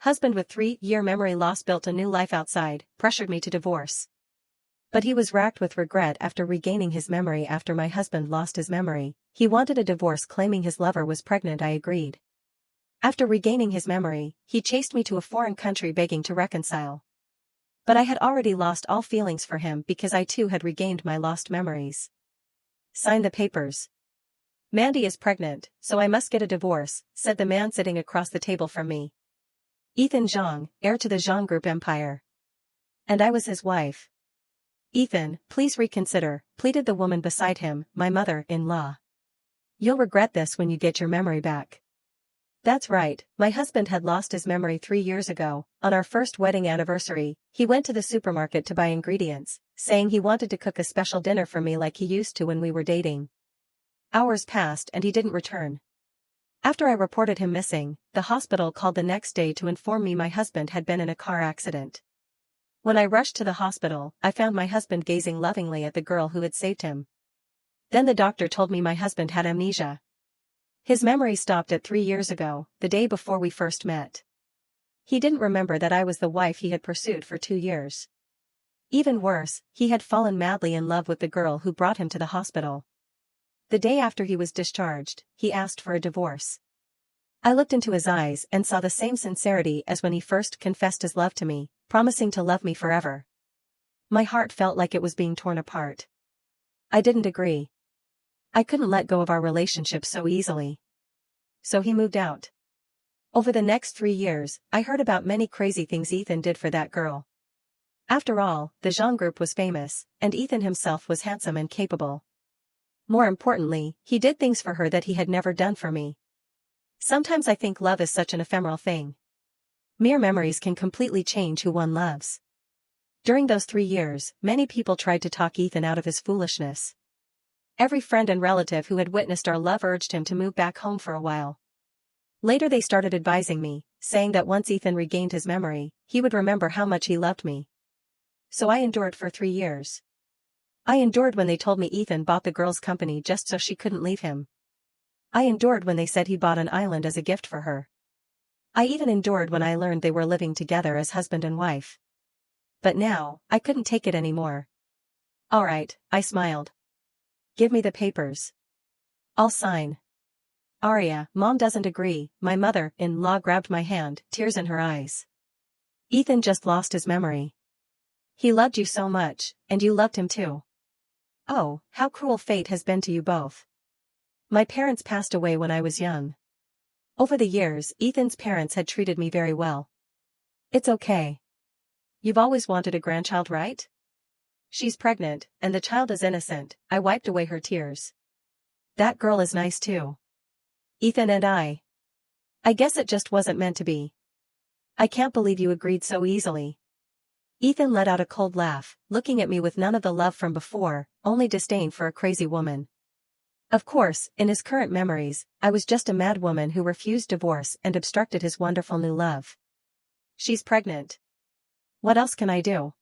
husband with 3-year memory loss built a new life outside, pressured me to divorce. But he was racked with regret after regaining his memory after my husband lost his memory. He wanted a divorce claiming his lover was pregnant. I agreed. After regaining his memory, he chased me to a foreign country begging to reconcile. But I had already lost all feelings for him because I too had regained my lost memories. Sign the papers. Mandy is pregnant, so I must get a divorce, said the man sitting across the table from me. Ethan Zhang, heir to the Zhang Group empire. And I was his wife. Ethan, please reconsider, pleaded the woman beside him, my mother-in-law. You'll regret this when you get your memory back. That's right, my husband had lost his memory 3 years ago. On our first wedding anniversary, he went to the supermarket to buy ingredients, saying he wanted to cook a special dinner for me like he used to when we were dating. Hours passed and he didn't return. After I reported him missing, the hospital called the next day to inform me my husband had been in a car accident. When I rushed to the hospital, I found my husband gazing lovingly at the girl who had saved him. Then the doctor told me my husband had amnesia. His memory stopped at 3 years ago, the day before we first met. He didn't remember that I was the wife he had pursued for 2 years. Even worse, he had fallen madly in love with the girl who brought him to the hospital. The day after he was discharged, he asked for a divorce. I looked into his eyes and saw the same sincerity as when he first confessed his love to me, promising to love me forever. My heart felt like it was being torn apart. I didn't agree. I couldn't let go of our relationship so easily. So he moved out. Over the next 3 years, I heard about many crazy things Ethan did for that girl. After all, the Zhang Group was famous, and Ethan himself was handsome and capable. More importantly, he did things for her that he had never done for me. Sometimes I think love is such an ephemeral thing. Mere memories can completely change who one loves. During those 3 years, many people tried to talk Ethan out of his foolishness. Every friend and relative who had witnessed our love urged him to move back home for a while. Later they started advising me, saying that once Ethan regained his memory, he would remember how much he loved me. So I endured for 3 years. I endured when they told me Ethan bought the girl's company just so she couldn't leave him. I endured when they said he bought an island as a gift for her. I even endured when I learned they were living together as husband and wife. But now, I couldn't take it anymore. All right, I smiled. Give me the papers. I'll sign. Arya, Mom doesn't agree. My mother-in-law grabbed my hand, tears in her eyes. Ethan just lost his memory. He loved you so much, and you loved him too. Oh, how cruel fate has been to you both. My parents passed away when I was young. Over the years, Ethan's parents had treated me very well. It's okay. You've always wanted a grandchild, right? She's pregnant, and the child is innocent. I wiped away her tears. That girl is nice too. Ethan and I guess it just wasn't meant to be. I can't believe you agreed so easily. Ethan let out a cold laugh, looking at me with none of the love from before, only disdain for a crazy woman. Of course, in his current memories, I was just a mad woman who refused divorce and obstructed his wonderful new love. She's pregnant. What else can I do?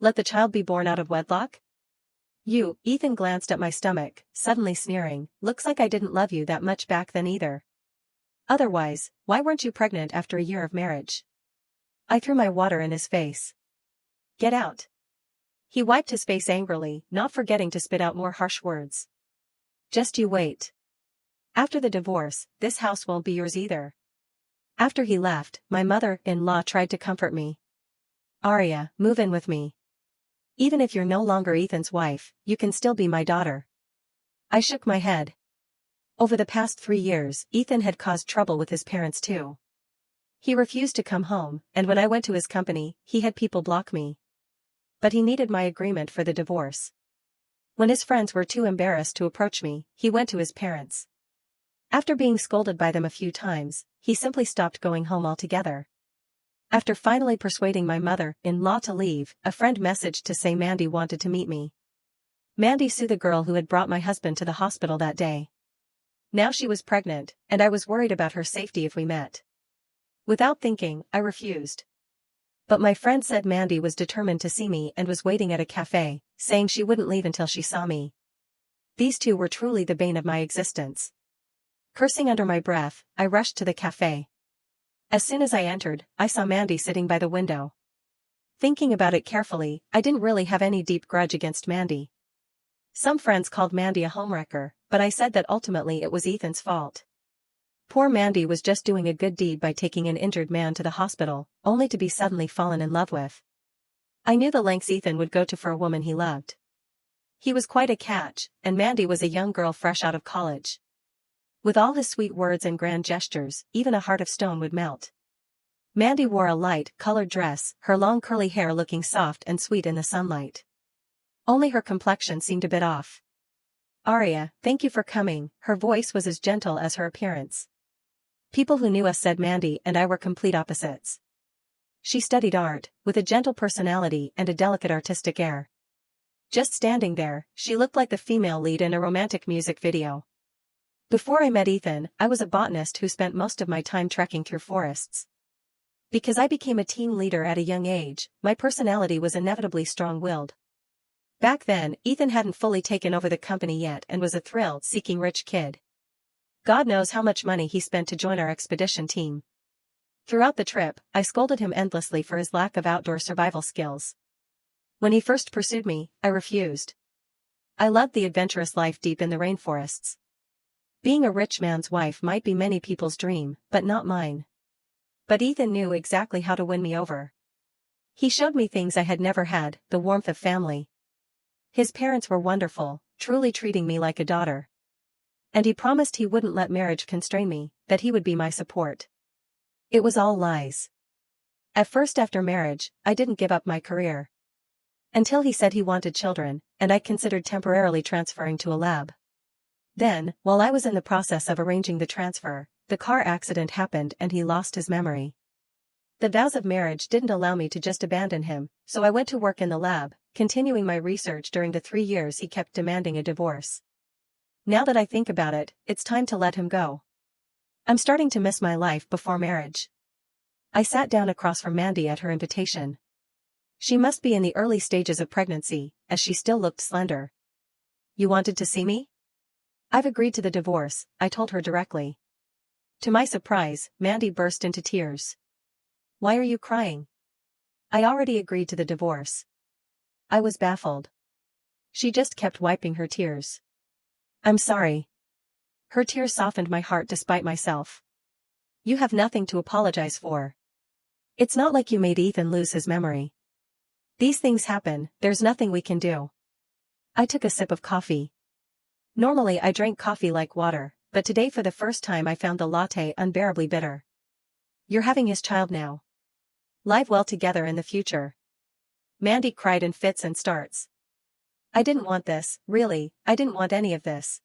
Let the child be born out of wedlock? Ethan glanced at my stomach, suddenly sneering, looks like I didn't love you that much back then either. Otherwise, why weren't you pregnant after a year of marriage? I threw my water in his face. Get out. He wiped his face angrily, not forgetting to spit out more harsh words. Just you wait. After the divorce, this house won't be yours either. After he left, my mother-in-law tried to comfort me. Arya, move in with me. Even if you're no longer Ethan's wife, you can still be my daughter. I shook my head. Over the past 3 years, Ethan had caused trouble with his parents too. He refused to come home, and when I went to his company, he had people block me. But he needed my agreement for the divorce. When his friends were too embarrassed to approach me, he went to his parents. After being scolded by them a few times, he simply stopped going home altogether. After finally persuading my mother-in-law to leave, a friend messaged to say Mandy wanted to meet me. Mandy sued the girl who had brought my husband to the hospital that day. Now she was pregnant, and I was worried about her safety if we met. Without thinking, I refused. But my friend said Mandy was determined to see me and was waiting at a cafe, saying she wouldn't leave until she saw me. These two were truly the bane of my existence. Cursing under my breath, I rushed to the cafe. As soon as I entered, I saw Mandy sitting by the window. Thinking about it carefully, I didn't really have any deep grudge against Mandy. Some friends called Mandy a homewrecker, but I said that ultimately it was Ethan's fault. Poor Mandy was just doing a good deed by taking an injured man to the hospital, only to be suddenly fallen in love with. I knew the lengths Ethan would go to for a woman he loved. He was quite a catch, and Mandy was a young girl fresh out of college. With all his sweet words and grand gestures, even a heart of stone would melt. Mandy wore a light, colored dress, her long curly hair looking soft and sweet in the sunlight. Only her complexion seemed a bit off. "Aria, thank you for coming," her voice was as gentle as her appearance. People who knew us said Mandy and I were complete opposites. She studied art, with a gentle personality and a delicate artistic air. Just standing there, she looked like the female lead in a romantic music video. Before I met Ethan, I was a botanist who spent most of my time trekking through forests. Because I became a team leader at a young age, my personality was inevitably strong-willed. Back then, Ethan hadn't fully taken over the company yet and was a thrill-seeking rich kid. God knows how much money he spent to join our expedition team. Throughout the trip, I scolded him endlessly for his lack of outdoor survival skills. When he first pursued me, I refused. I loved the adventurous life deep in the rainforests. Being a rich man's wife might be many people's dream, but not mine. But Ethan knew exactly how to win me over. He showed me things I had never had, the warmth of family. His parents were wonderful, truly treating me like a daughter. And he promised he wouldn't let marriage constrain me, that he would be my support. It was all lies. At first after marriage, I didn't give up my career. Until he said he wanted children, and I considered temporarily transferring to a lab. Then, while I was in the process of arranging the transfer, the car accident happened and he lost his memory. The vows of marriage didn't allow me to just abandon him, so I went to work in the lab, continuing my research during the 3 years he kept demanding a divorce. Now that I think about it, it's time to let him go. I'm starting to miss my life before marriage. I sat down across from Mandy at her invitation. She must be in the early stages of pregnancy, as she still looked slender. "You wanted to see me?" "I've agreed to the divorce," I told her directly. To my surprise, Mandy burst into tears. "Why are you crying?" "I already agreed to the divorce." I was baffled. She just kept wiping her tears. "I'm sorry." Her tears softened my heart despite myself. "You have nothing to apologize for. It's not like you made Ethan lose his memory. These things happen, there's nothing we can do." I took a sip of coffee. Normally I drank coffee like water, but today for the first time I found the latte unbearably bitter. "You're having his child now. Live well together in the future." Mandy cried in fits and starts. I didn't want this, really, I didn't want any of this.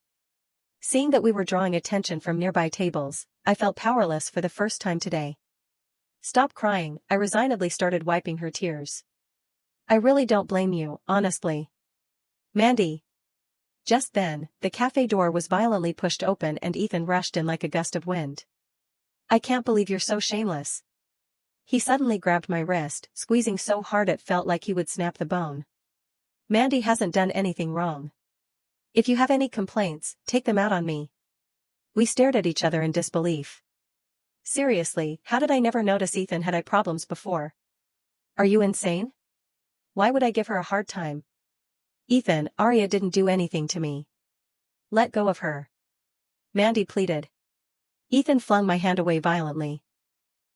Seeing that we were drawing attention from nearby tables, I felt powerless for the first time today. "Stop crying," I resignedly started wiping her tears. "I really don't blame you, honestly." "Mandy." Just then, the cafe door was violently pushed open and Ethan rushed in like a gust of wind. "I can't believe you're so shameless." He suddenly grabbed my wrist, squeezing so hard it felt like he would snap the bone. "Mandy hasn't done anything wrong. If you have any complaints, take them out on me." We stared at each other in disbelief. Seriously, how did I never notice Ethan had problems before? Are you insane? Why would I give her a hard time? "Ethan, Aria didn't do anything to me. Let go of her." Mandy pleaded. Ethan flung my hand away violently.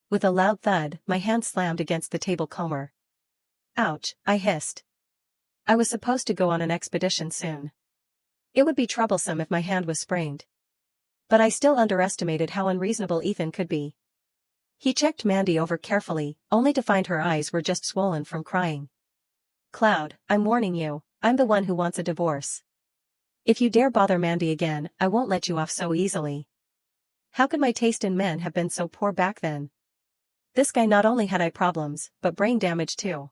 With a loud thud, my hand slammed against the table comber. "Ouch," I hissed. I was supposed to go on an expedition soon. It would be troublesome if my hand was sprained. But I still underestimated how unreasonable Ethan could be. He checked Mandy over carefully, only to find her eyes were just swollen from crying. "Cloud, I'm warning you, I'm the one who wants a divorce. If you dare bother Mandy again, I won't let you off so easily." How could my taste in men have been so poor back then? This guy not only had eye problems, but brain damage too.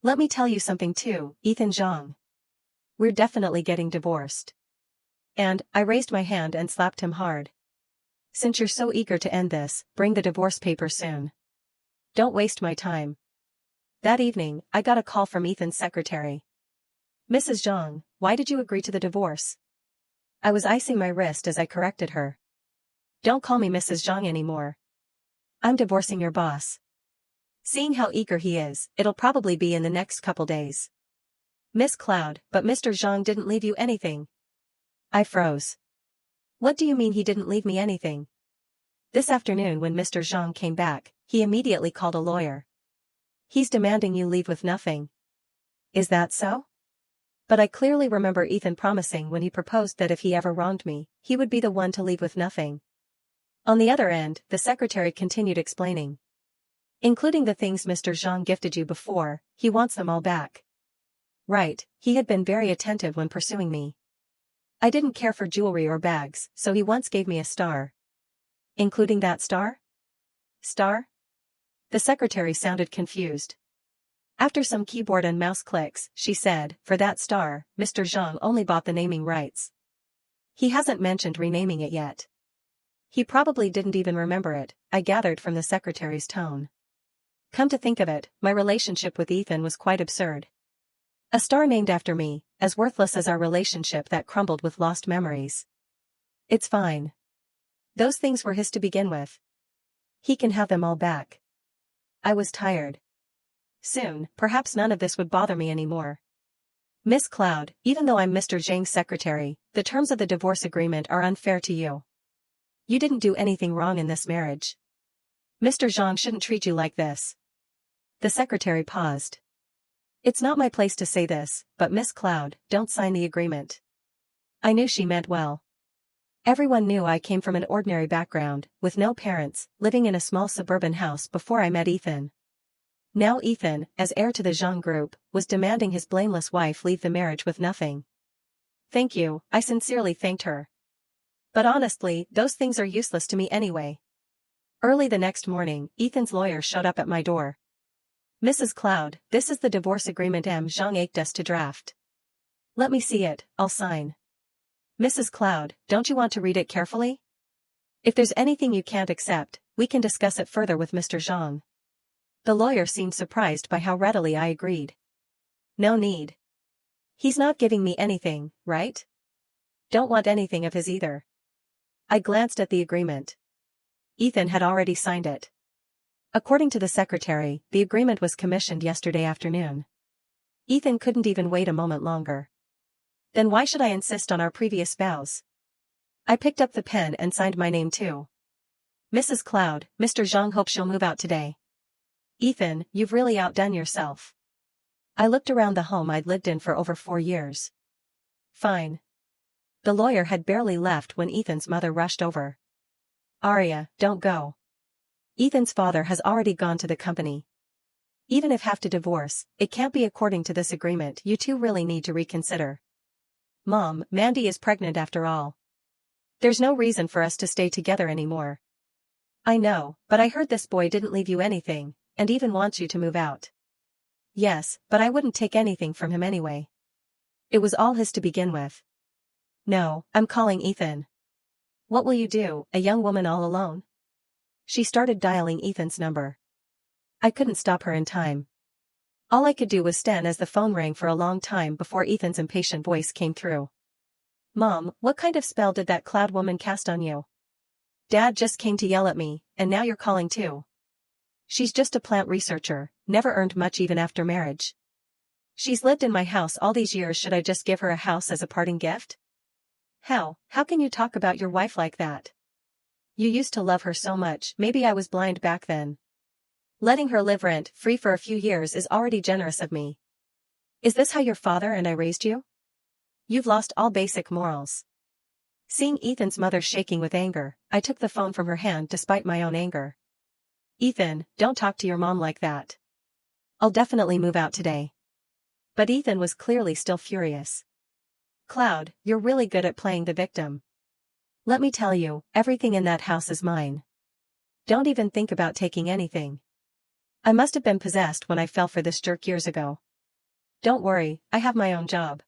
"Let me tell you something too, Ethan Zhang. We're definitely getting divorced." And, I raised my hand and slapped him hard. "Since you're so eager to end this, bring the divorce papers soon. Don't waste my time." That evening, I got a call from Ethan's secretary. "Mrs. Zhang, why did you agree to the divorce?" I was icing my wrist as I corrected her. "Don't call me Mrs. Zhang anymore. I'm divorcing your boss. Seeing how eager he is, it'll probably be in the next couple days. Miss Cloud, but Mr. Zhang didn't leave you anything. I froze. What do you mean he didn't leave me anything? This afternoon when Mr. Zhang came back, he immediately called a lawyer. He's demanding you leave with nothing. Is that so? But I clearly remember Ethan promising when he proposed that if he ever wronged me, he would be the one to leave with nothing. On the other end, the secretary continued explaining. Including the things Mr. Zhang gifted you before, he wants them all back. Right, he had been very attentive when pursuing me. I didn't care for jewelry or bags, so he once gave me a star. Including that star? Star? The secretary sounded confused. After some keyboard and mouse clicks, she said, for that star, Mr. Zhang only bought the naming rights. He hasn't mentioned renaming it yet. He probably didn't even remember it, I gathered from the secretary's tone. Come to think of it, my relationship with Ethan was quite absurd. A star named after me, as worthless as our relationship that crumbled with lost memories. It's fine. Those things were his to begin with. He can have them all back. I was tired. Soon, perhaps none of this would bother me anymore. Miss Cloud, even though I'm Mr. Zhang's secretary, the terms of the divorce agreement are unfair to you. You didn't do anything wrong in this marriage. Mr. Zhang shouldn't treat you like this. The secretary paused. It's not my place to say this, but Miss Cloud, don't sign the agreement. I knew she meant well. Everyone knew I came from an ordinary background, with no parents, living in a small suburban house before I met Ethan. Now Ethan, as heir to the Zhang group, was demanding his blameless wife leave the marriage with nothing. Thank you, I sincerely thanked her. But honestly, those things are useless to me anyway. Early the next morning, Ethan's lawyer showed up at my door. Mrs. Cloud, this is the divorce agreement Zhang asked us to draft. Let me see it, I'll sign. Mrs. Cloud, don't you want to read it carefully? If there's anything you can't accept, we can discuss it further with Mr. Zhang. The lawyer seemed surprised by how readily I agreed. No need. He's not giving me anything, right? Don't want anything of his either. I glanced at the agreement. Ethan had already signed it. According to the secretary, the agreement was commissioned yesterday afternoon. Ethan couldn't even wait a moment longer. Then why should I insist on our previous vows? I picked up the pen and signed my name too. Mrs. Cloud, Mr. Zhang hopes you'll move out today. Ethan, you've really outdone yourself. I looked around the home I'd lived in for over 4 years. Fine. The lawyer had barely left when Ethan's mother rushed over. Arya, don't go. Ethan's father has already gone to the company. Even if have to divorce, it can't be according to this agreement. You two really need to reconsider. Mom, Mandy is pregnant after all. There's no reason for us to stay together anymore. I know, but I heard this boy didn't leave you anything, and even wants you to move out. Yes, but I wouldn't take anything from him anyway. It was all his to begin with. No, I'm calling Ethan. What will you do, a young woman all alone? She started dialing Ethan's number. I couldn't stop her in time. All I could do was stand as the phone rang for a long time before Ethan's impatient voice came through. Mom, what kind of spell did that Cloud woman cast on you? Dad just came to yell at me, and now you're calling too. She's just a plant researcher, never earned much even after marriage. She's lived in my house all these years. Should I just give her a house as a parting gift? How can you talk about your wife like that? You used to love her so much. Maybe I was blind back then. Letting her live rent-free for a few years is already generous of me. Is this how your father and I raised you? You've lost all basic morals. Seeing Ethan's mother shaking with anger, I took the phone from her hand despite my own anger. Ethan, don't talk to your mom like that. I'll definitely move out today. But Ethan was clearly still furious. Cloud, you're really good at playing the victim. Let me tell you, everything in that house is mine. Don't even think about taking anything. I must have been possessed when I fell for this jerk years ago. Don't worry, I have my own job.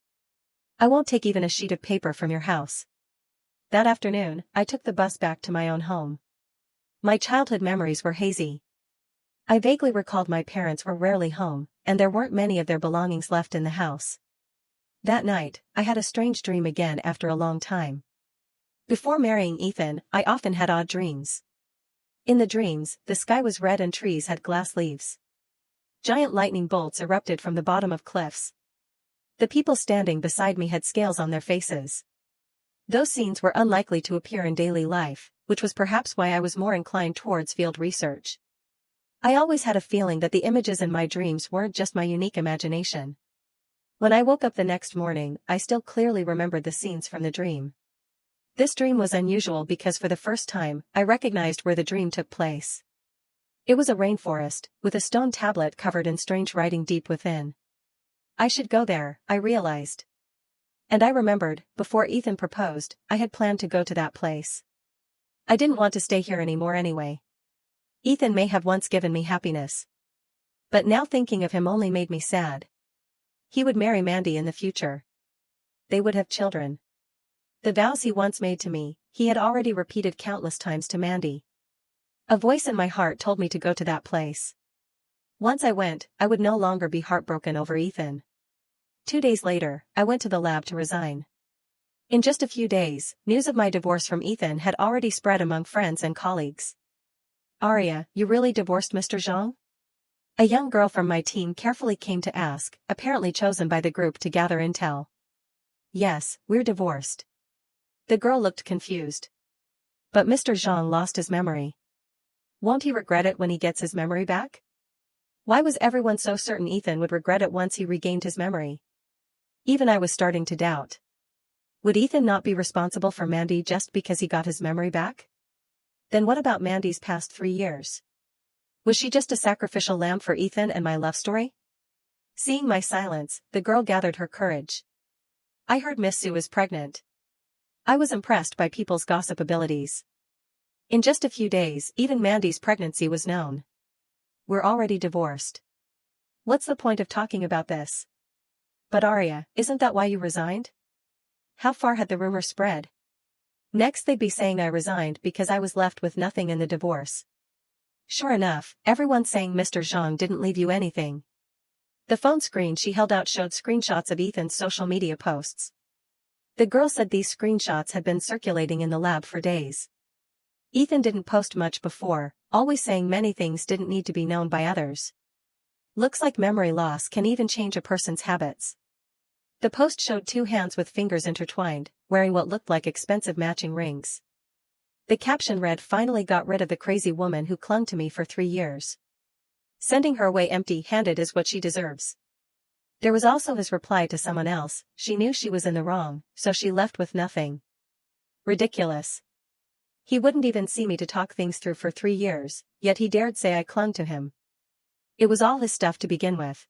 I won't take even a sheet of paper from your house. That afternoon, I took the bus back to my own home. My childhood memories were hazy. I vaguely recalled my parents were rarely home, and there weren't many of their belongings left in the house. That night, I had a strange dream again after a long time. Before marrying Ethan, I often had odd dreams. In the dreams, the sky was red and trees had glass leaves. Giant lightning bolts erupted from the bottom of cliffs. The people standing beside me had scales on their faces. Those scenes were unlikely to appear in daily life, which was perhaps why I was more inclined towards field research. I always had a feeling that the images in my dreams weren't just my unique imagination. When I woke up the next morning, I still clearly remembered the scenes from the dream. This dream was unusual because for the first time, I recognized where the dream took place. It was a rainforest, with a stone tablet covered in strange writing deep within. I should go there, I realized. And I remembered, before Ethan proposed, I had planned to go to that place. I didn't want to stay here anymore anyway. Ethan may have once given me happiness. But now thinking of him only made me sad. He would marry Mandy in the future. They would have children. The vows he once made to me, he had already repeated countless times to Mandy. A voice in my heart told me to go to that place. Once I went, I would no longer be heartbroken over Ethan. 2 days later, I went to the lab to resign. In just a few days, news of my divorce from Ethan had already spread among friends and colleagues. "Arya, you really divorced Mr. Zhang?" A young girl from my team carefully came to ask, apparently chosen by the group to gather intel. "Yes, we're divorced." The girl looked confused. "But Mr. Zhang lost his memory. Won't he regret it when he gets his memory back?" Why was everyone so certain Ethan would regret it once he regained his memory? Even I was starting to doubt. Would Ethan not be responsible for Mandy just because he got his memory back? Then what about Mandy's past 3 years? Was she just a sacrificial lamb for Ethan and my love story? Seeing my silence, the girl gathered her courage. "I heard Miss Sue is pregnant." I was impressed by people's gossip abilities. In just a few days, even Mandy's pregnancy was known. "We're already divorced. What's the point of talking about this?" "But Arya, isn't that why you resigned?" How far had the rumor spread? Next they'd be saying I resigned because I was left with nothing in the divorce. Sure enough, everyone's saying Mr. Zhang didn't leave you anything. The phone screen she held out showed screenshots of Ethan's social media posts. The girl said these screenshots had been circulating in the lab for days. Ethan didn't post much before, always saying many things didn't need to be known by others. Looks like memory loss can even change a person's habits. The post showed 2 hands with fingers intertwined, wearing what looked like expensive matching rings. The caption read, "Finally got rid of the crazy woman who clung to me for 3 years. Sending her away empty-handed is what she deserves." There was also his reply to someone else, "She knew she was in the wrong, so she left with nothing." Ridiculous. He wouldn't even see me to talk things through for 3 years, yet he dared say I clung to him. It was all his stuff to begin with.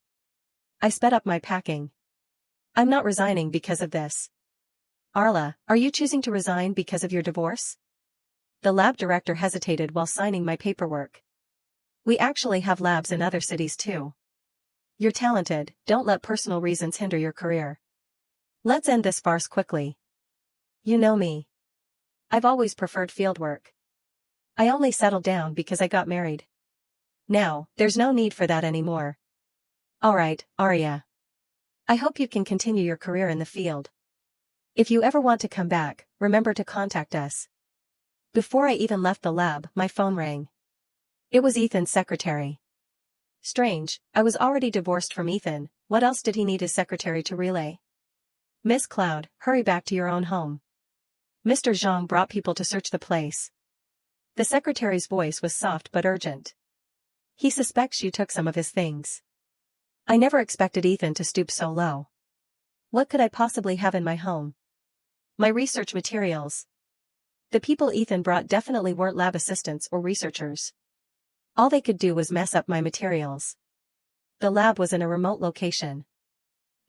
I sped up my packing. "I'm not resigning because of this." "Arla, are you choosing to resign because of your divorce?" The lab director hesitated while signing my paperwork. "We actually have labs in other cities too. You're talented, don't let personal reasons hinder your career. Let's end this farce quickly. You know me. I've always preferred fieldwork. I only settled down because I got married. Now, there's no need for that anymore. Alright, Arya. I hope you can continue your career in the field. If you ever want to come back, remember to contact us." Before I even left the lab, my phone rang. It was Ethan's secretary. Strange, I was already divorced from Ethan, what else did he need his secretary to relay? "Miss Cloud, hurry back to your own home. Mr. Zhang brought people to search the place." The secretary's voice was soft but urgent. "He suspects you took some of his things." I never expected Ethan to stoop so low. What could I possibly have in my home? My research materials. The people Ethan brought definitely weren't lab assistants or researchers. All they could do was mess up my materials. The lab was in a remote location.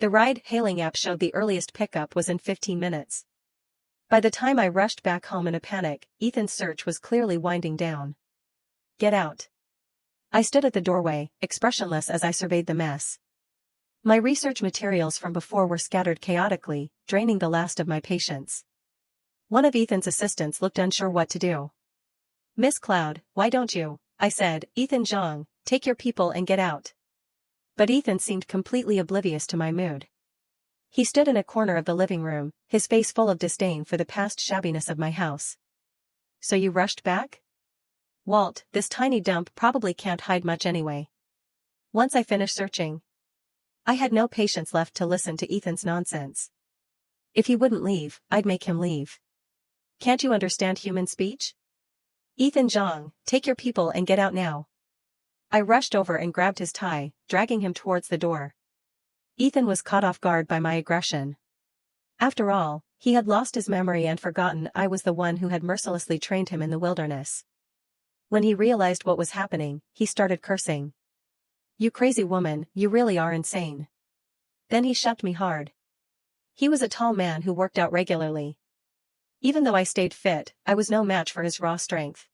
The ride-hailing app showed the earliest pickup was in 15 minutes. By the time I rushed back home in a panic, Ethan's search was clearly winding down. "Get out." I stood at the doorway, expressionless as I surveyed the mess. My research materials from before were scattered chaotically, draining the last of my patience. One of Ethan's assistants looked unsure what to do. "Miss Cloud, why don't you?" I said. "Ethan Zhang, take your people and get out." But Ethan seemed completely oblivious to my mood. He stood in a corner of the living room, his face full of disdain for the past shabbiness of my house. "So you rushed back?" Walt, this tiny dump probably can't hide much anyway. Once I finished searching, I had no patience left to listen to Ethan's nonsense. If he wouldn't leave, I'd make him leave. Can't you understand human speech? Ethan Zhang, take your people and get out now. I rushed over and grabbed his tie, dragging him towards the door. Ethan was caught off guard by my aggression. After all, he had lost his memory and forgotten I was the one who had mercilessly trained him in the wilderness. When he realized what was happening, he started cursing. You crazy woman, you really are insane. Then he shoved me hard. He was a tall man who worked out regularly. Even though I stayed fit, I was no match for his raw strength.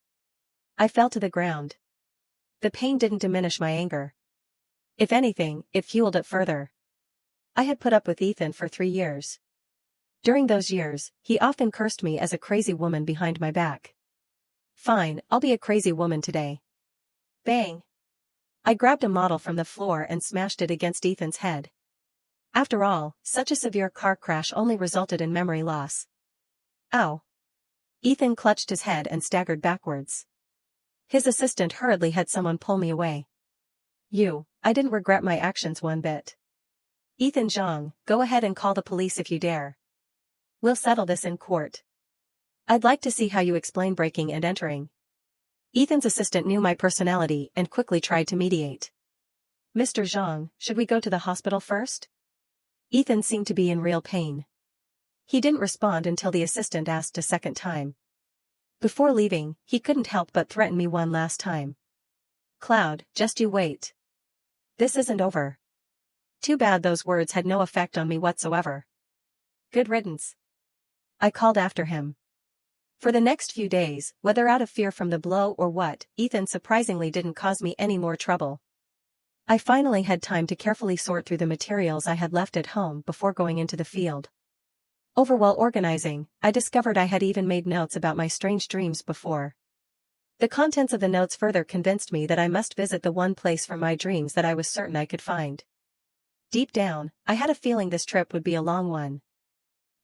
I fell to the ground. The pain didn't diminish my anger. If anything, it fueled it further. I had put up with Ethan for 3 years. During those years, he often cursed me as a crazy woman behind my back. Fine, I'll be a crazy woman today. Bang! I grabbed a model from the floor and smashed it against Ethan's head. After all, such a severe car crash only resulted in memory loss. Ow! Ethan clutched his head and staggered backwards. His assistant hurriedly had someone pull me away. I didn't regret my actions one bit. Ethan Zhang, go ahead and call the police if you dare. We'll settle this in court. I'd like to see how you explain breaking and entering. Ethan's assistant knew my personality and quickly tried to mediate. Mr. Zhang, should we go to the hospital first? Ethan seemed to be in real pain. He didn't respond until the assistant asked a second time. Before leaving, he couldn't help but threaten me one last time. Cloud, just you wait. This isn't over. Too bad those words had no effect on me whatsoever. Good riddance. I called after him. For the next few days, whether out of fear from the blow or what, Ethan surprisingly didn't cause me any more trouble. I finally had time to carefully sort through the materials I had left at home before going into the field. While organizing, I discovered I had even made notes about my strange dreams before. The contents of the notes further convinced me that I must visit the one place from my dreams that I was certain I could find. Deep down, I had a feeling this trip would be a long one.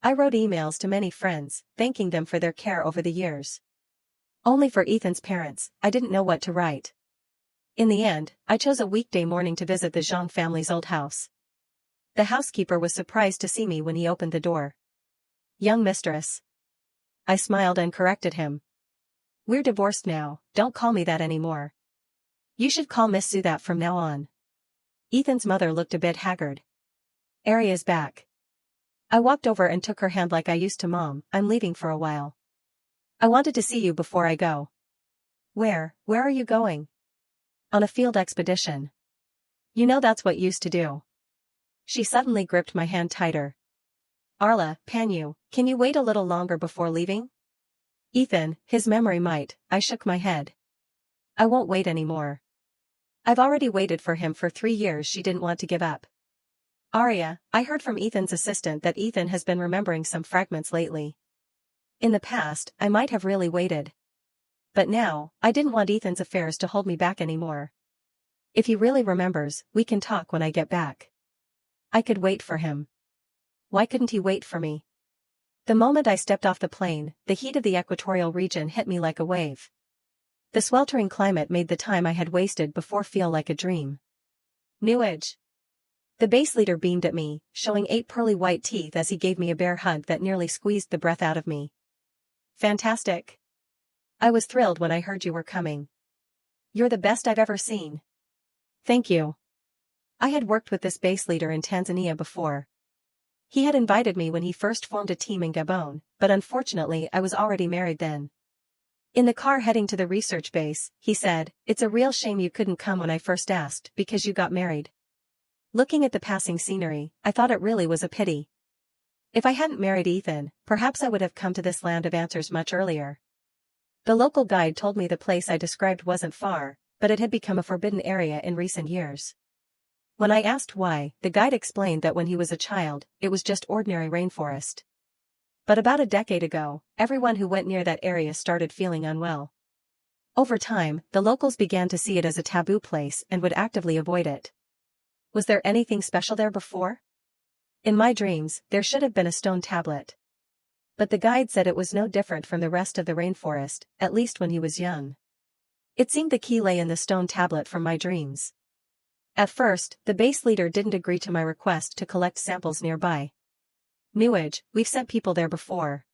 I wrote emails to many friends, thanking them for their care over the years. Only for Ethan's parents, I didn't know what to write. In the end, I chose a weekday morning to visit the Zhang family's old house. The housekeeper was surprised to see me when he opened the door. Young mistress. I smiled and corrected him. We're divorced now, don't call me that anymore. You should call Miss Sue that from now on. Ethan's mother looked a bit haggard. Aria's back. I walked over and took her hand like I used to. Mom, I'm leaving for a while. I wanted to see you before I go. Where are you going? On a field expedition. You know that's what you used to do. She suddenly gripped my hand tighter. Arla, can you wait a little longer before leaving? Ethan, his memory might. I shook my head. I won't wait anymore. I've already waited for him for 3 years. She didn't want to give up. Aria, I heard from Ethan's assistant that Ethan has been remembering some fragments lately. In the past, I might have really waited. But now, I didn't want Ethan's affairs to hold me back anymore. If he really remembers, we can talk when I get back. I could wait for him. Why couldn't he wait for me? The moment I stepped off the plane, the heat of the equatorial region hit me like a wave. The sweltering climate made the time I had wasted before feel like a dream. New Age. The base leader beamed at me, showing 8 pearly white teeth as he gave me a bear hug that nearly squeezed the breath out of me. Fantastic. I was thrilled when I heard you were coming. You're the best I've ever seen. Thank you. I had worked with this base leader in Tanzania before. He had invited me when he first formed a team in Gabon, but unfortunately I was already married then. In the car heading to the research base, he said, "It's a real shame you couldn't come when I first asked, because you got married." Looking at the passing scenery, I thought it really was a pity. If I hadn't married Ethan, perhaps I would have come to this land of answers much earlier. The local guide told me the place I described wasn't far, but it had become a forbidden area in recent years. When I asked why, the guide explained that when he was a child, it was just ordinary rainforest. But about a decade ago, everyone who went near that area started feeling unwell. Over time, the locals began to see it as a taboo place and would actively avoid it. Was there anything special there before? In my dreams, there should have been a stone tablet. But the guide said it was no different from the rest of the rainforest, at least when he was young. It seemed the key lay in the stone tablet from my dreams. At first, the base leader didn't agree to my request to collect samples nearby. Newage, we've sent people there before.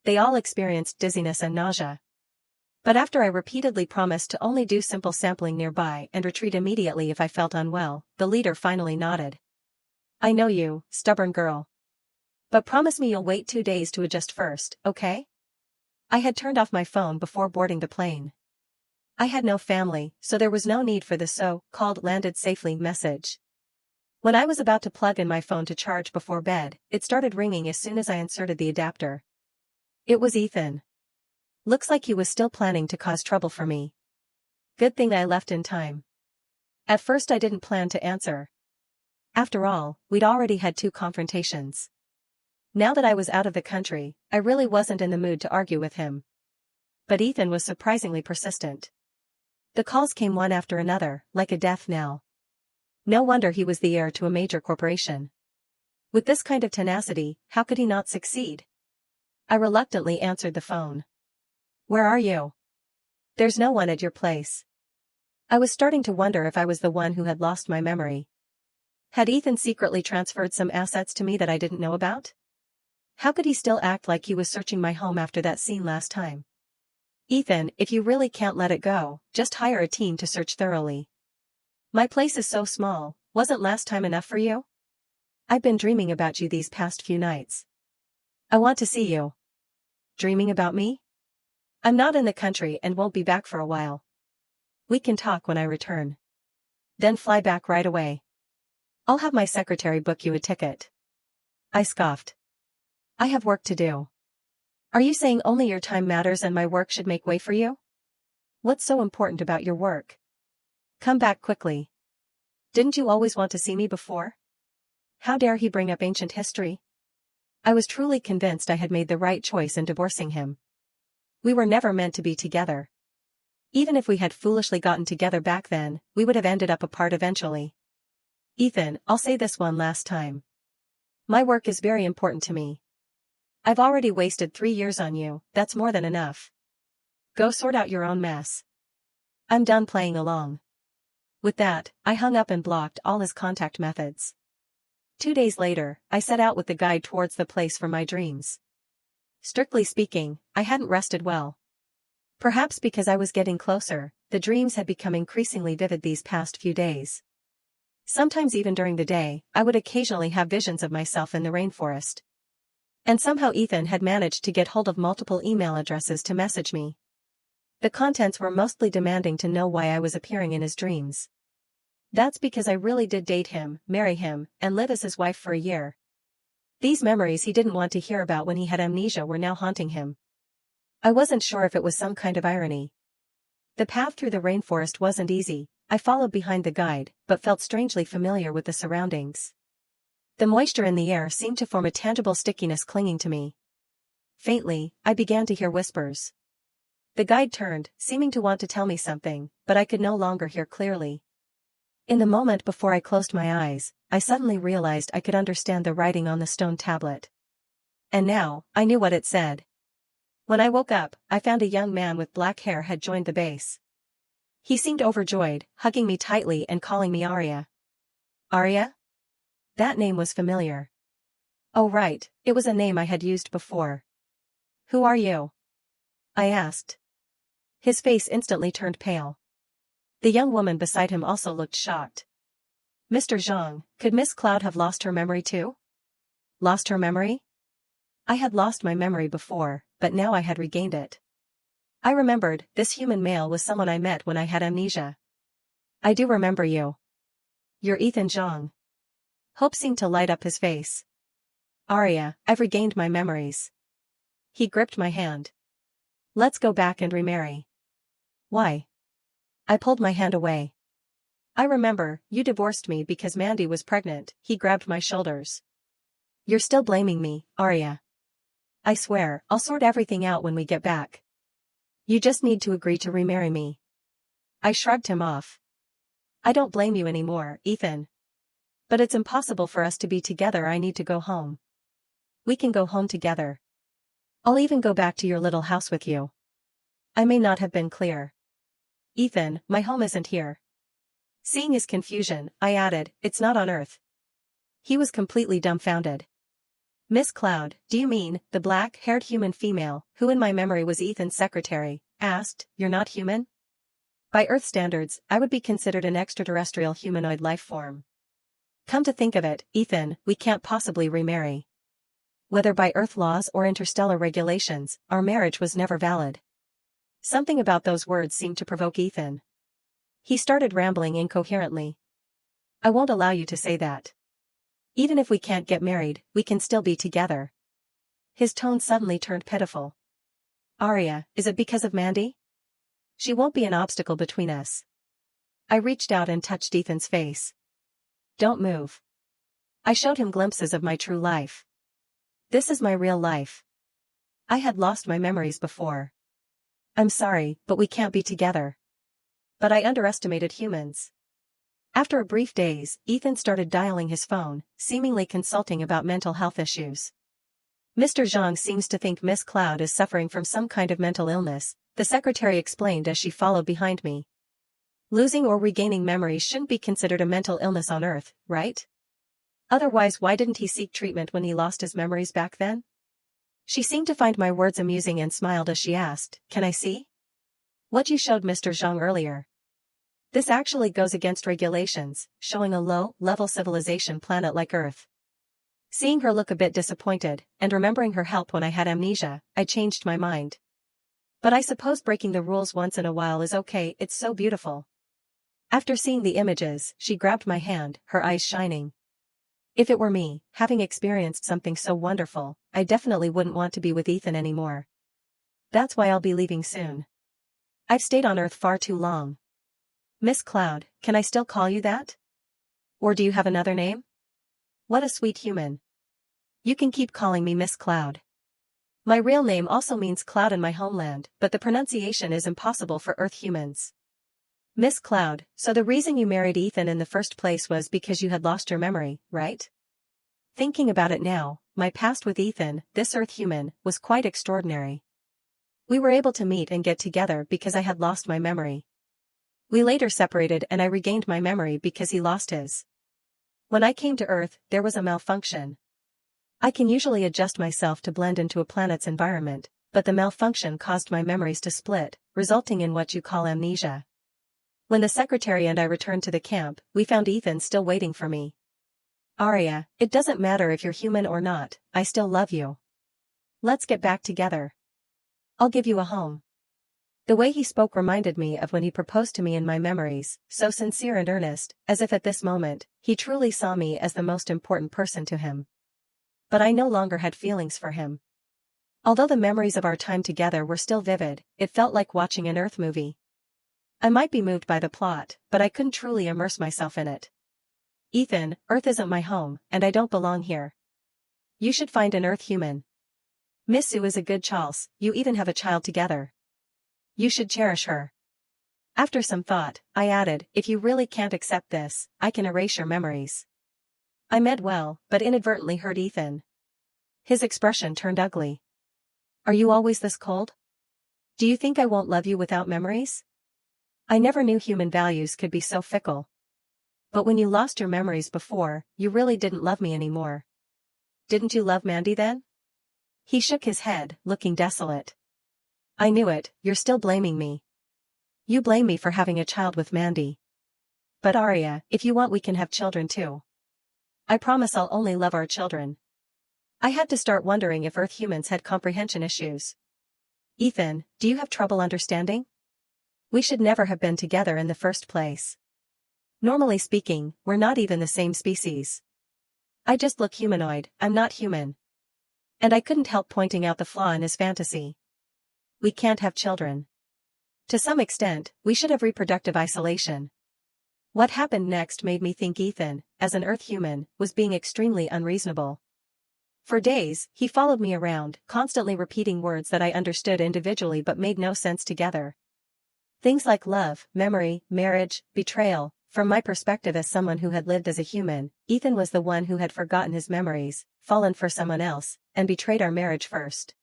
They all experienced dizziness and nausea. But after I repeatedly promised to only do simple sampling nearby and retreat immediately if I felt unwell, the leader finally nodded. I know you, stubborn girl. But promise me you'll wait 2 days to adjust first, okay? I had turned off my phone before boarding the plane. I had no family, so there was no need for the so-called landed safely message. When I was about to plug in my phone to charge before bed, it started ringing as soon as I inserted the adapter. It was Ethan. Looks like he was still planning to cause trouble for me. Good thing I left in time. At first I didn't plan to answer. After all, we'd already had 2 confrontations. Now that I was out of the country, I really wasn't in the mood to argue with him. But Ethan was surprisingly persistent. The calls came one after another, like a death knell. No wonder he was the heir to a major corporation. With this kind of tenacity, how could he not succeed? I reluctantly answered the phone. Where are you? There's no one at your place. I was starting to wonder if I was the one who had lost my memory. Had Ethan secretly transferred some assets to me that I didn't know about? How could he still act like he was searching my home after that scene last time? Ethan, if you really can't let it go, just hire a team to search thoroughly. My place is so small, wasn't last time enough for you? I've been dreaming about you these past few nights. I want to see you. Dreaming about me? I'm not in the country and won't be back for a while. We can talk when I return. Then fly back right away. I'll have my secretary book you a ticket. I scoffed. I have work to do. Are you saying only your time matters and my work should make way for you? What's so important about your work? Come back quickly. Didn't you always want to see me before? How dare he bring up ancient history? I was truly convinced I had made the right choice in divorcing him. We were never meant to be together. Even if we had foolishly gotten together back then, we would have ended up apart eventually. Ethan, I'll say this one last time. My work is very important to me. I've already wasted 3 years on you, that's more than enough. Go sort out your own mess. I'm done playing along. With that, I hung up and blocked all his contact methods. 2 days later, I set out with the guide towards the place for my dreams. Strictly speaking, I hadn't rested well. Perhaps because I was getting closer, the dreams had become increasingly vivid these past few days. Sometimes even during the day, I would occasionally have visions of myself in the rainforest. And somehow Ethan had managed to get hold of multiple email addresses to message me. The contents were mostly demanding to know why I was appearing in his dreams. That's because I really did date him, marry him, and live as his wife for a year. These memories he didn't want to hear about when he had amnesia were now haunting him. I wasn't sure if it was some kind of irony. The path through the rainforest wasn't easy. I followed behind the guide, but felt strangely familiar with the surroundings. The moisture in the air seemed to form a tangible stickiness clinging to me. Faintly, I began to hear whispers. The guide turned, seeming to want to tell me something, but I could no longer hear clearly. In the moment before I closed my eyes, I suddenly realized I could understand the writing on the stone tablet. And now, I knew what it said. When I woke up, I found a young man with black hair had joined the base. He seemed overjoyed, hugging me tightly and calling me Arya. Arya? That name was familiar. Oh right, it was a name I had used before. Who are you? I asked. His face instantly turned pale. The young woman beside him also looked shocked. Mr. Zhang, could Miss Cloud have lost her memory too? Lost her memory? I had lost my memory before, but now I had regained it. I remembered, this human male was someone I met when I had amnesia. I do remember you. You're Ethan Zhang. Hope seemed to light up his face. Arya, I've regained my memories. He gripped my hand. Let's go back and remarry. Why? I pulled my hand away. I remember, you divorced me because Mandy was pregnant. He grabbed my shoulders. You're still blaming me, Arya. I swear, I'll sort everything out when we get back. You just need to agree to remarry me. I shrugged him off. I don't blame you anymore, Ethan. But it's impossible for us to be together. I need to go home. We can go home together. I'll even go back to your little house with you. I may not have been clear. Ethan, my home isn't here. Seeing his confusion, I added, it's not on Earth. He was completely dumbfounded. Miss Cloud, do you mean, the black-haired human female, who in my memory was Ethan's secretary, asked, you're not human? By Earth standards, I would be considered an extraterrestrial humanoid life form. Come to think of it, Ethan, we can't possibly remarry. Whether by Earth laws or interstellar regulations, our marriage was never valid. Something about those words seemed to provoke Ethan. He started rambling incoherently. I won't allow you to say that. Even if we can't get married, we can still be together. His tone suddenly turned pitiful. Arya, is it because of Mandy? She won't be an obstacle between us. I reached out and touched Ethan's face. Don't move. I showed him glimpses of my true life. This is my real life. I had lost my memories before. I'm sorry, but we can't be together. But I underestimated humans. After a brief daze, Ethan started dialing his phone, seemingly consulting about mental health issues. Mr. Zhang seems to think Miss Cloud is suffering from some kind of mental illness, the secretary explained as she followed behind me. Losing or regaining memories shouldn't be considered a mental illness on Earth, right? Otherwise, why didn't he seek treatment when he lost his memories back then? She seemed to find my words amusing and smiled as she asked, can I see? What you showed Mr. Zhang earlier. This actually goes against regulations, showing a low-level civilization planet like Earth. Seeing her look a bit disappointed, and remembering her help when I had amnesia, I changed my mind. But I suppose breaking the rules once in a while is okay, it's so beautiful. After seeing the images, she grabbed my hand, her eyes shining. If it were me, having experienced something so wonderful, I definitely wouldn't want to be with Ethan anymore. That's why I'll be leaving soon. I've stayed on Earth far too long. Miss Cloud, can I still call you that? Or do you have another name? What a sweet human. You can keep calling me Miss Cloud. My real name also means cloud in my homeland, but the pronunciation is impossible for Earth humans. Miss Cloud, so the reason you married Ethan in the first place was because you had lost your memory, right? Thinking about it now, my past with Ethan, this Earth human, was quite extraordinary. We were able to meet and get together because I had lost my memory. We later separated and I regained my memory because he lost his. When I came to Earth, there was a malfunction. I can usually adjust myself to blend into a planet's environment, but the malfunction caused my memories to split, resulting in what you call amnesia. When the secretary and I returned to the camp, we found Ethan still waiting for me. Arya, it doesn't matter if you're human or not, I still love you. Let's get back together. I'll give you a home. The way he spoke reminded me of when he proposed to me in my memories, so sincere and earnest, as if at this moment, he truly saw me as the most important person to him. But I no longer had feelings for him. Although the memories of our time together were still vivid, it felt like watching an Earth movie. I might be moved by the plot, but I couldn't truly immerse myself in it. Ethan, Earth isn't my home, and I don't belong here. You should find an Earth human. Miss Sue is a good chals, you even have a child together. You should cherish her. After some thought, I added, if you really can't accept this, I can erase your memories. I meant well, but inadvertently hurt Ethan. His expression turned ugly. Are you always this cold? Do you think I won't love you without memories? I never knew human values could be so fickle. But when you lost your memories before, you really didn't love me anymore. Didn't you love Mandy then? He shook his head, looking desolate. I knew it, you're still blaming me. You blame me for having a child with Mandy. But Arya, if you want we can have children too. I promise I'll only love our children. I had to start wondering if Earth humans had comprehension issues. Ethan, do you have trouble understanding? We should never have been together in the first place. Normally speaking, we're not even the same species. I just look humanoid, I'm not human. And I couldn't help pointing out the flaw in his fantasy. We can't have children. To some extent, we should have reproductive isolation. What happened next made me think Ethan, as an Earth human, was being extremely unreasonable. For days, he followed me around, constantly repeating words that I understood individually but made no sense together. Things like love, memory, marriage, betrayal. From my perspective as someone who had lived as a human, Ethan was the one who had forgotten his memories, fallen for someone else, and betrayed our marriage first.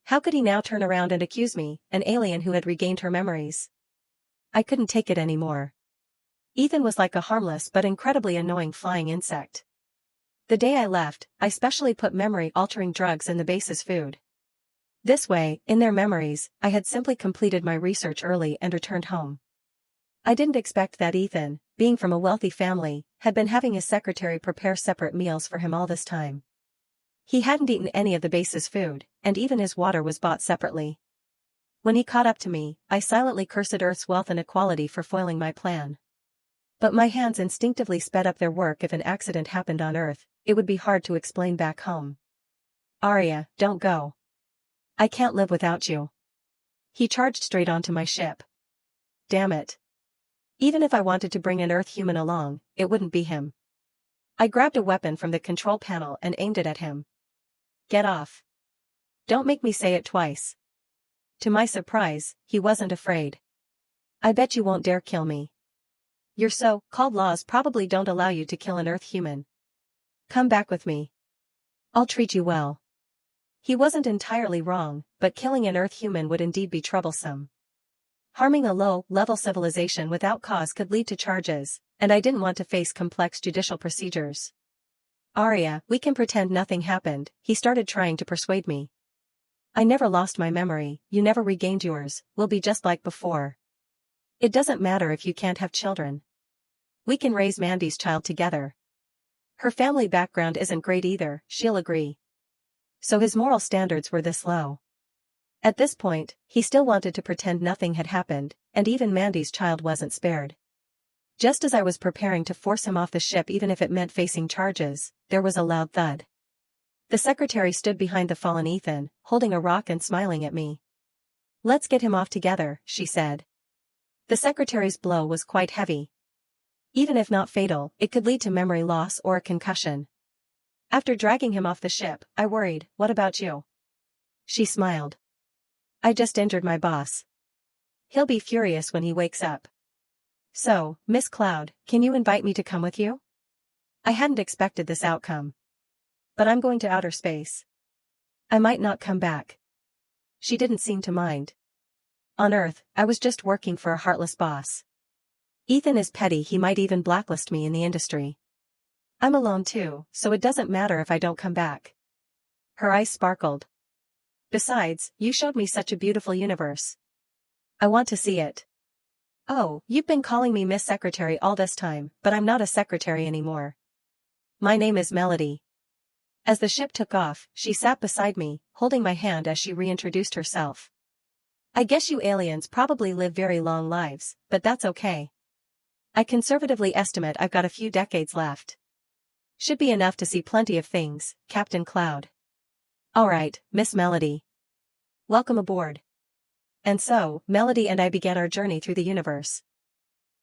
How could he now turn around and accuse me, an alien who had regained her memories? I couldn't take it anymore. Ethan was like a harmless but incredibly annoying flying insect. The day I left, I specially put memory-altering drugs in the base's food. This way, in their memories, I had simply completed my research early and returned home. I didn't expect that Ethan, being from a wealthy family, had been having his secretary prepare separate meals for him all this time. He hadn't eaten any of the base's food, and even his water was bought separately. When he caught up to me, I silently cursed Earth's wealth inequality for foiling my plan. But my hands instinctively sped up their work. If an accident happened on Earth, it would be hard to explain back home. Arya, don't go. I can't live without you. He charged straight onto my ship. Damn it. Even if I wanted to bring an Earth human along, it wouldn't be him. I grabbed a weapon from the control panel and aimed it at him. Get off. Don't make me say it twice. To my surprise, he wasn't afraid. I bet you won't dare kill me. Your so-called laws probably don't allow you to kill an Earth human. Come back with me. I'll treat you well. He wasn't entirely wrong, but killing an Earth human would indeed be troublesome. Harming a low-level civilization without cause could lead to charges, and I didn't want to face complex judicial procedures. Arya, we can pretend nothing happened, he started trying to persuade me. I never lost my memory, you never regained yours, we'll be just like before. It doesn't matter if you can't have children. We can raise Mandy's child together. Her family background isn't great either, she'll agree. So his moral standards were this low. At this point, he still wanted to pretend nothing had happened, and even Mandy's child wasn't spared. Just as I was preparing to force him off the ship even if it meant facing charges, there was a loud thud. The secretary stood behind the fallen Ethan, holding a rock and smiling at me. Let's get him off together, she said. The secretary's blow was quite heavy. Even if not fatal, it could lead to memory loss or a concussion. After dragging him off the ship, I worried, what about you? She smiled. I just injured my boss. He'll be furious when he wakes up. So, Miss Cloud, can you invite me to come with you? I hadn't expected this outcome. But I'm going to outer space. I might not come back. She didn't seem to mind. On Earth, I was just working for a heartless boss. Ethan is petty, he might even blacklist me in the industry. I'm alone too, so it doesn't matter if I don't come back. Her eyes sparkled. Besides, you showed me such a beautiful universe. I want to see it. Oh, you've been calling me Miss Secretary all this time, but I'm not a secretary anymore. My name is Melody. As the ship took off, she sat beside me, holding my hand as she reintroduced herself. I guess you aliens probably live very long lives, but that's okay. I conservatively estimate I've got a few decades left. Should be enough to see plenty of things, Captain Cloud. Alright, Miss Melody. Welcome aboard. And so, Melody and I began our journey through the universe.